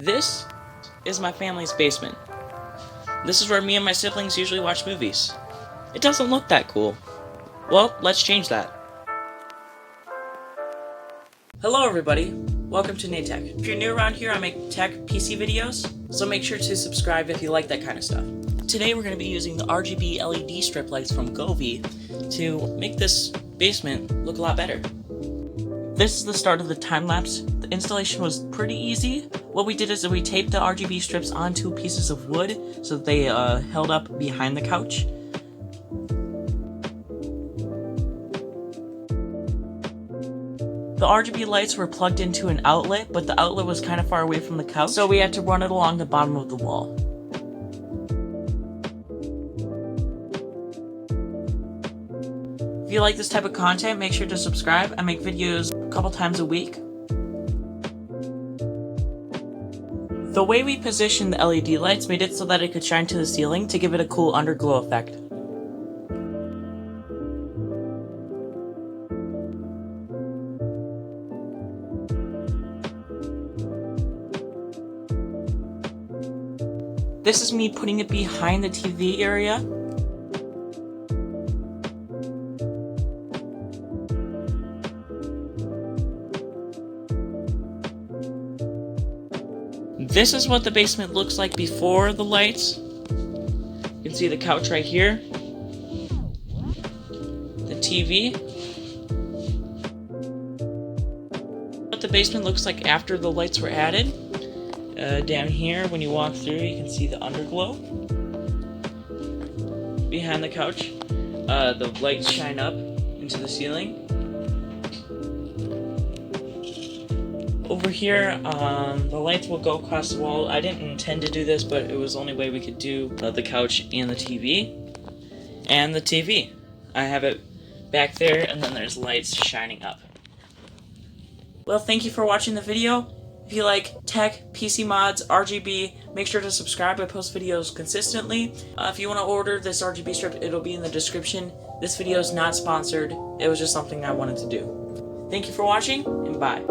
This is my family's basement. This is where me and my siblings usually watch movies. It doesn't look that cool. Well, let's change that. Hello everybody, welcome to Natech. If you're new around here, I make tech PC videos, so make sure to subscribe if you like that kind of stuff. Today we're going to be using the RGB LED strip lights from Govee to make this basement look a lot better. This is the start of the time lapse. The installation was pretty easy. What we did is that we taped the RGB strips onto pieces of wood so that they held up behind the couch. The RGB lights were plugged into an outlet, but the outlet was kind of far away from the couch, so we had to run it along the bottom of the wall. If you like this type of content, make sure to subscribe. I make videos a couple times a week. The way we positioned the LED lights made it so that it could shine to the ceiling to give it a cool underglow effect. This is me putting it behind the TV area. This is what the basement looks like before the lights. You can see the couch right here, the TV. What the basement looks like after the lights were added. Down here, when you walk through, you can see the underglow. Behind the couch, the lights shine up into the ceiling. Over here, the lights will go across the wall. I didn't intend to do this, but it was the only way we could do the couch and the TV. And the TV. I have it back there, and then there's lights shining up. Well, thank you for watching the video. If you like tech, PC mods, RGB, make sure to subscribe. I post videos consistently. If you want to order this RGB strip, it'll be in the description. This video is not sponsored. It was just something I wanted to do. Thank you for watching, and bye.